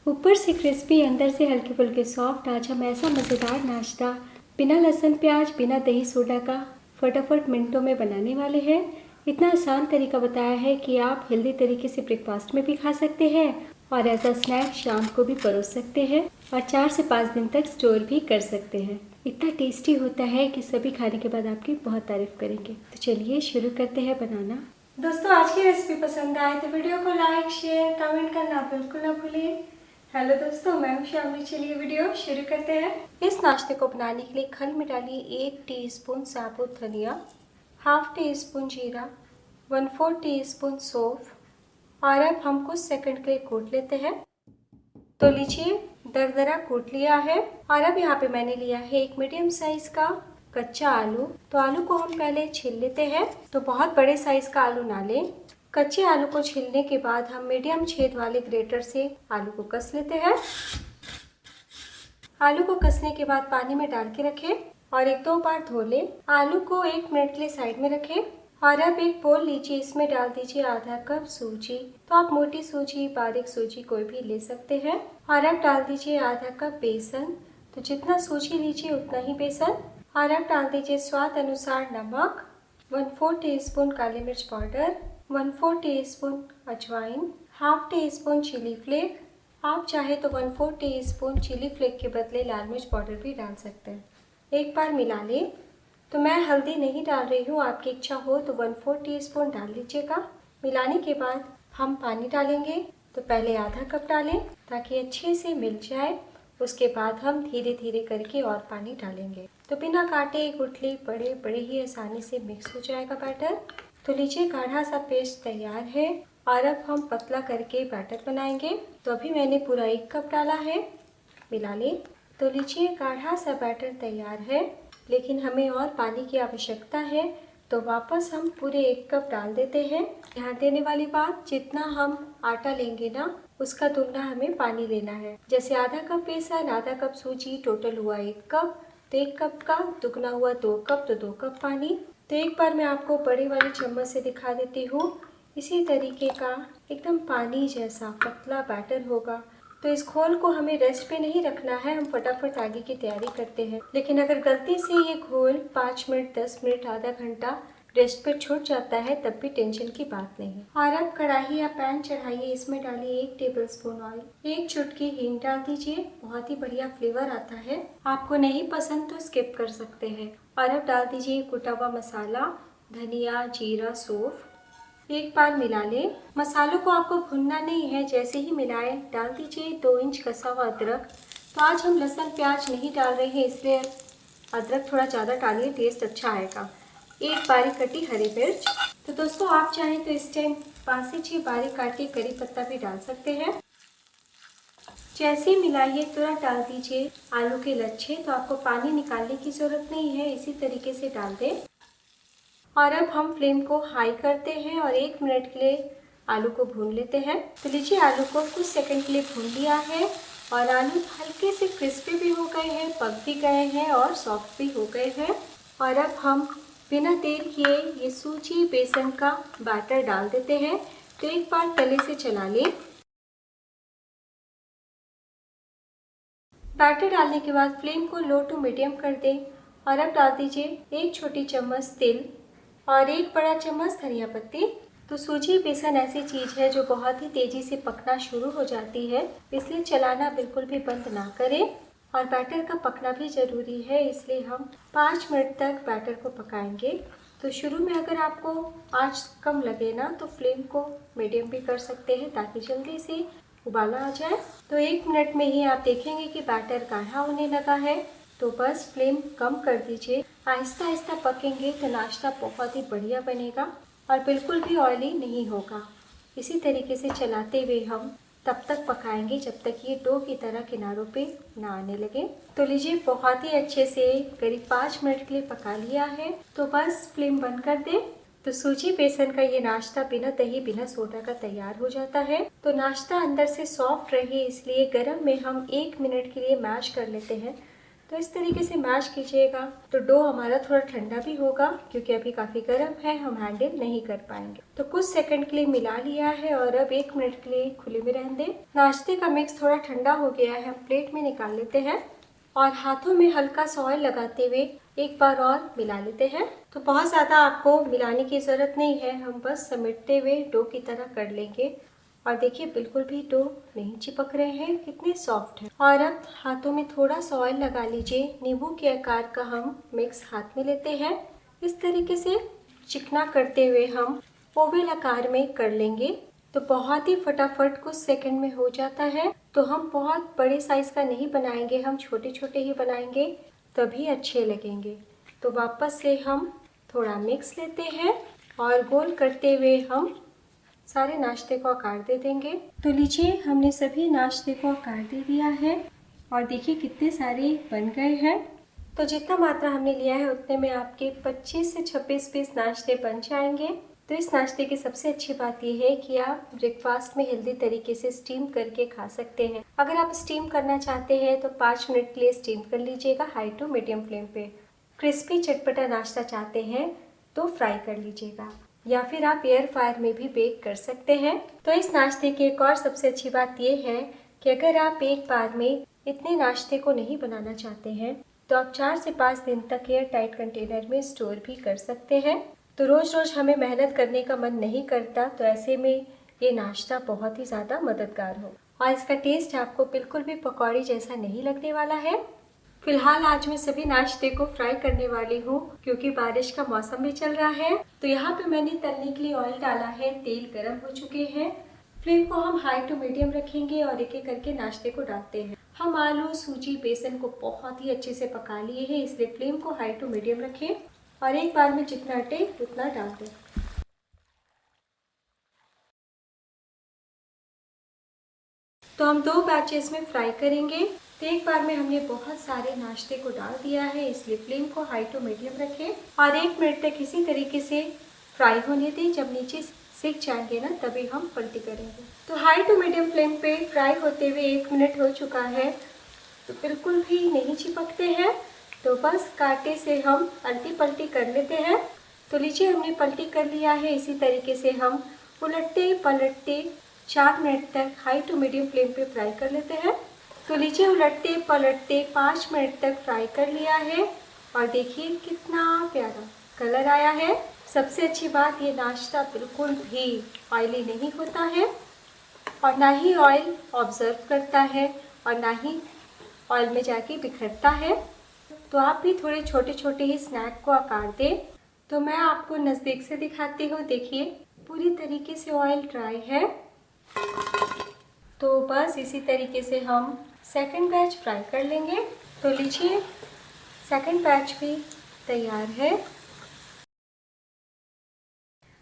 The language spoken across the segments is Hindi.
ऊपर से क्रिस्पी, अंदर से हल्के फुल्के सॉफ्ट। आज हम ऐसा मज़ेदार नाश्ता बिना लहसुन प्याज, बिना दही सोडा का फटाफट मिनटों में बनाने वाले हैं। इतना आसान तरीका बताया है कि आप हेल्दी तरीके से ब्रेकफास्ट में भी खा सकते हैं और ऐसा स्नैक शाम को भी परोस सकते हैं और 4 से 5 दिन तक स्टोर भी कर सकते हैं। इतना टेस्टी होता है कि सभी खाने के बाद आपकी बहुत तारीफ करेंगे। तो चलिए शुरू करते हैं बनाना। दोस्तों, आज की रेसिपी पसंद आए तो वीडियो को लाइक, शेयर, कमेंट करना बिल्कुल ना भूलें। हेलो दोस्तों, मैं हूं शामली। चलिए वीडियो शुरू करते हैं। इस नाश्ते को बनाने के लिए खल में डालिए 1 टीस्पून साबुत धनिया, हाफ टी स्पून जीरा, 1/4 टीस्पून सौंफ और अब हम कुछ सेकंड के लिए कूट लेते हैं। तो लीजिए, दरदरा कूट लिया है। और अब यहाँ पे मैंने लिया है एक मीडियम साइज का कच्चा आलू। तो आलू को हम पहले छील लेते हैं। तो बहुत बड़े साइज का आलू ना लें। कच्चे आलू को छीलने के बाद हम मीडियम छेद वाले ग्रेटर से आलू को कस लेते हैं। आलू को कसने के बाद पानी में डाल के रखें और 1-2 बार धो लें। आलू को 1 मिनट के लिए साइड में रखें और अब एक बोल लीजिए, इसमें डाल दीजिए आधा कप सूजी। तो आप मोटी सूजी, बारीक सूजी कोई भी ले सकते हैं। और अब डाल दीजिए आधा कप बेसन। तो जितना सूजी लीजिए उतना ही बेसन। और अब डाल दीजिए स्वाद अनुसार नमक, 1/4 टीस्पून काली मिर्च पाउडर, 1/4 टीस्पून अजवाइन, half teaspoon chilli flake. आप चाहे तो 1/4 टीस्पून चिली फ्लेक के बदले लाल मिर्च पाउडर भी डाल सकते हैं। एक बार मिला लें। तो मैं हल्दी नहीं डाल रही हूँ, आपकी इच्छा हो तो 1/4 टीस्पून डाल लीजिएगा। मिलाने के बाद हम पानी डालेंगे। तो पहले आधा कप डालें ताकि अच्छे से मिल जाए। उसके बाद हम धीरे धीरे करके और पानी डालेंगे। तो बिना काटे गुठली बड़े बड़े ही आसानी से मिक्स हो जाएगा बैटर। तो लीजिए, गाढ़ा सा पेस्ट तैयार है और अब हम पतला करके बैटर बनाएंगे। तो अभी मैंने पूरा 1 कप डाला है। मिला लें। तो लीजिए, गाढ़ा सा बैटर तैयार है, लेकिन हमें और पानी की आवश्यकता है। तो वापस हम पूरे 1 कप डाल देते हैं। ध्यान देने वाली बात, जितना हम आटा लेंगे ना उसका दुगना हमें पानी लेना है। जैसे आधा कप बेसन, आधा कप सूजी, टोटल हुआ 1 कप। तो 1 कप का दुगना हुआ 2 कप, तो 2 कप पानी। तो एक बार मैं आपको बड़ी वाली चम्मच से दिखा देती हूँ। इसी तरीके का एकदम पानी जैसा पतला बैटर होगा। तो इस घोल को हमें रेस्ट पे नहीं रखना है, हम फटाफट आगे की तैयारी करते हैं। लेकिन अगर गलती से ये घोल 5 मिनट, 10 मिनट, आधा घंटा रेस्ट पे छूट जाता है तब भी टेंशन की बात नहीं। और अब कढ़ाई या पैन चढ़ाइए, इसमें डालिए 1 टेबलस्पून ऑयल, 1 चुटकी हींग डाल दीजिए। बहुत ही बढ़िया फ्लेवर आता है। आपको नहीं पसंद तो स्किप कर सकते हैं। और अब डाल दीजिए कुटा हुआ मसाला, धनिया, जीरा, सौंफ। एक बार मिला लें। मसालों को आपको भुनना नहीं है, जैसे ही मिलाएं डाल दीजिए 2 इंच कसा हुआ अदरक। तो आज हम लहसुन प्याज नहीं डाल रहे हैं, इसलिए अदरक थोड़ा ज़्यादा डालिए, टेस्ट अच्छा आएगा। 1 बारीक कटी हरी मिर्च। तो दोस्तों, आप चाहें तो इस टाइम 5 से 6 बारीक काटे करी पत्ता भी डाल सकते हैं। जैसे ही मिलाइए तुरंत डाल दीजिए आलू के लच्छे। तो आपको पानी निकालने की ज़रूरत नहीं है, इसी तरीके से डाल दें। और अब हम फ्लेम को हाई करते हैं और 1 मिनट के लिए आलू को भून लेते हैं। तो लीजिए, आलू को कुछ सेकंड के लिए भून लिया है और आलू हल्के से क्रिस्पी भी हो गए हैं, पक भी गए हैं और सॉफ्ट भी हो गए हैं। और अब हम बिना देर किए ये सूजी बेसन का बैटर डाल देते हैं। तो एक बार तले से चला लें। बैटर डालने के बाद फ्लेम को लो टू मीडियम कर दें और अब डाल दीजिए 1 छोटी चम्मच तिल और 1 बड़ा चम्मच धनिया पत्ती। तो सूजी बेसन ऐसी चीज़ है जो बहुत ही तेज़ी से पकना शुरू हो जाती है, इसलिए चलाना बिल्कुल भी बंद ना करें। और बैटर का पकना भी ज़रूरी है, इसलिए हम 5 मिनट तक बैटर को पकाएंगे। तो शुरू में अगर आपको आंच कम लगे ना तो फ्लेम को मीडियम भी कर सकते हैं ताकि जल्दी से उबाला आ जाए। तो 1 मिनट में ही आप देखेंगे कि बैटर गाढ़ा होने लगा है। तो बस फ्लेम कम कर दीजिए। आहिस्ता आहिस्ता पकेंगे तो नाश्ता बहुत ही बढ़िया बनेगा और बिल्कुल भी ऑयली नहीं होगा। इसी तरीके से चलाते हुए हम तब तक पकाएंगे जब तक ये डो की तरह किनारों पे ना आने लगे। तो लीजिए, बहुत ही अच्छे से करीब 5 मिनट के लिए पका लिया है। तो बस फ्लेम बंद कर दें। तो सूजी बेसन का ये नाश्ता बिना दही, बिना सोडा का तैयार हो जाता है। तो नाश्ता अंदर से सॉफ्ट रहे इसलिए गरम में हम 1 मिनट के लिए मैश कर लेते हैं। तो इस तरीके से मैश कीजिएगा। तो डो हमारा थोड़ा ठंडा भी होगा क्योंकि अभी काफ़ी गर्म है, हम हैंडल नहीं कर पाएंगे। तो कुछ सेकंड के लिए मिला लिया है और अब 1 मिनट के लिए खुले में रहने दें। नाश्ते का मिक्स थोड़ा ठंडा हो गया है, हम प्लेट में निकाल लेते हैं और हाथों में हल्का सा ऑयल लगाते हुए एक बार और मिला लेते हैं। तो बहुत ज़्यादा आपको मिलाने की ज़रूरत नहीं है, हम बस समेटते हुए डो की तरह कर लेंगे। और देखिए बिल्कुल भी डो नहीं चिपक रहे हैं, कितने सॉफ्ट है। और अब हाथों में थोड़ा सा ऑयल लगा लीजिए। नींबू के आकार का हम मिक्स हाथ में लेते हैं। इस तरीके से चिकना करते हुए हम ओवल आकार में कर लेंगे। तो बहुत ही फटाफट कुछ सेकंड में हो जाता है। तो हम बहुत बड़े साइज का नहीं बनाएंगे, हम छोटे छोटे ही बनाएंगे, तभी अच्छे लगेंगे। तो वापस से हम थोड़ा मिक्स लेते हैं और गोल करते हुए हम सारे नाश्ते को आकार दे देंगे। तो लीजिए हमने सभी नाश्ते को आकार दे दिया है और देखिए कितने सारे बन गए हैं। तो जितना मात्रा हमने लिया है उतने में आपके 25 से 26 पीस नाश्ते बन जाएंगे। तो इस नाश्ते की सबसे अच्छी बात यह है कि आप ब्रेकफास्ट में हेल्दी तरीके से स्टीम करके खा सकते हैं। अगर आप स्टीम करना चाहते हैं तो 5 मिनट के लिए स्टीम कर लीजिएगा हाई टू मीडियम फ्लेम पे। क्रिस्पी चटपटा नाश्ता चाहते हैं तो फ्राई कर लीजिएगा या फिर आप एयर फायर में भी बेक कर सकते हैं। तो इस नाश्ते की एक और सबसे अच्छी बात यह है कि अगर आप एक बार में इतने नाश्ते को नहीं बनाना चाहते हैं तो आप 4 से 5 दिन तक एयर टाइट कंटेनर में स्टोर भी कर सकते हैं। तो रोज रोज हमें मेहनत करने का मन नहीं करता, तो ऐसे में ये नाश्ता बहुत ही ज़्यादा मददगार हो और इसका टेस्ट आपको बिल्कुल भी पकौड़ी जैसा नहीं लगने वाला है। फिलहाल आज मैं सभी नाश्ते को फ्राई करने वाली हूँ क्योंकि बारिश का मौसम भी चल रहा है। तो यहाँ पे मैंने तलने के लिए ऑयल डाला है, तेल गर्म हो चुके हैं। फ्लेम को हम हाई टू मीडियम रखेंगे और एक एक करके नाश्ते को डालते हैं। हम आलू, सूजी, बेसन को बहुत ही अच्छे से पका लिए हैं, इसलिए फ्लेम को हाई टू मीडियम रखें और एक बार में जितना अटे उतना डाल दें। तो हम 2 बैचेस में फ्राई करेंगे। तो एक बार में हमने बहुत सारे नाश्ते को डाल दिया है, इसलिए फ्लेम को हाई टू मीडियम रखें और 1 मिनट तक इसी तरीके से फ्राई होने दें। जब नीचे सिक जाएंगे ना तभी हम पलटी करेंगे। तो हाई टू मीडियम फ्लेम पे फ्राई होते हुए 1 मिनट हो चुका है। तो बिल्कुल भी नहीं चिपकते हैं, तो बस कांटे से हम पलटी पलटी कर लेते हैं। तो लीजिए हमने पलटी कर लिया है। इसी तरीके से हम उलटते पलटते 4 मिनट तक हाई टू मीडियम फ्लेम पे फ्राई कर लेते हैं। तो लीजिए उलटते पलटते 5 मिनट तक फ्राई कर लिया है और देखिए कितना प्यारा कलर आया है। सबसे अच्छी बात, ये नाश्ता बिल्कुल भी ऑयली नहीं होता है और ना ही ऑयल ऑब्जर्व करता है और ना ही ऑयल में जाके बिखरता है। तो आप भी थोड़े छोटे छोटे ही स्नैक को आकार दें। तो मैं आपको नज़दीक से दिखाती हूँ, देखिए पूरी तरीके से ऑयल ड्राई है। तो बस इसी तरीके से हम सेकंड बैच फ्राई कर लेंगे। तो लीजिए सेकंड बैच भी तैयार है।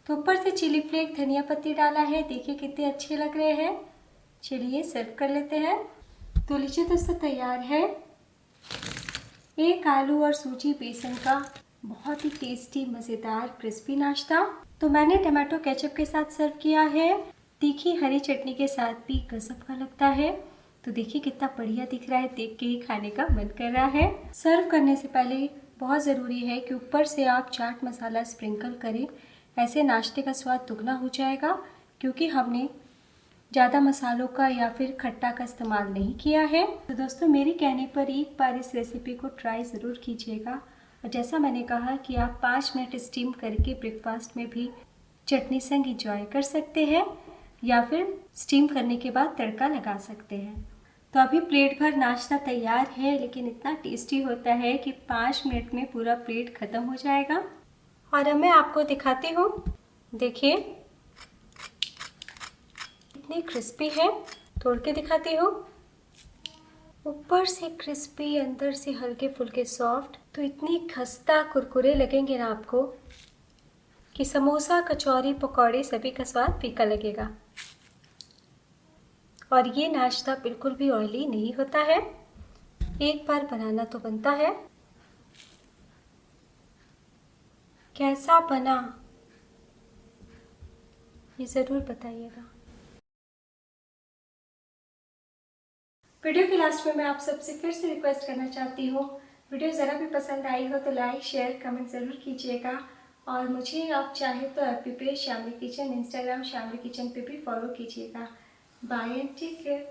तो ऊपर से चिली फ्लेक, धनिया पत्ती डाला है, देखिए कितने अच्छे लग रहे हैं। चलिए सर्व कर लेते हैं। तो लीजिए दोस्तों तैयार है एक आलू और सूजी बेसन का बहुत ही टेस्टी मज़ेदार क्रिस्पी नाश्ता। तो मैंने टमाटो केचप के साथ सर्व किया है, तीखी हरी चटनी के साथ भी गजब का लगता है। तो देखिए कितना बढ़िया दिख रहा है, देख के ही खाने का मन कर रहा है। सर्व करने से पहले बहुत ज़रूरी है कि ऊपर से आप चाट मसाला स्प्रिंकल करें, ऐसे नाश्ते का स्वाद दुगना हो जाएगा क्योंकि हमने ज़्यादा मसालों का या फिर खट्टा का इस्तेमाल नहीं किया है। तो दोस्तों मेरे कहने पर एक बार इस रेसिपी को ट्राई ज़रूर कीजिएगा और जैसा मैंने कहा कि आप 5 मिनट स्टीम करके ब्रेकफास्ट में भी चटनी संग इंजॉय कर सकते हैं या फिर स्टीम करने के बाद तड़का लगा सकते हैं। तो अभी प्लेट भर नाश्ता तैयार है, लेकिन इतना टेस्टी होता है कि 5 मिनट में पूरा प्लेट ख़त्म हो जाएगा। और अब मैं आपको दिखाती हूँ, देखिए कितनी क्रिस्पी है। तोड़ के दिखाती हूँ, ऊपर से क्रिस्पी, अंदर से हल्के फुल्के सॉफ्ट। तो इतनी खस्ता कुरकुरे लगेंगे ना आपको कि समोसा, कचौरी, पकौड़े सभी का स्वाद फीका लगेगा। और ये नाश्ता बिल्कुल भी ऑयली नहीं होता है, एक बार बनाना तो बनता है। कैसा बना ये ज़रूर बताइएगा। वीडियो के लास्ट में मैं आप सबसे फिर से रिक्वेस्ट करना चाहती हूँ, वीडियो ज़रा भी पसंद आई हो तो लाइक शेयर कमेंट ज़रूर कीजिएगा। और मुझे आप चाहे तो एफबी पे Shamli kitchen, Instagram Shamli kitchen पे भी फॉलो कीजिएगा। Bye and take care.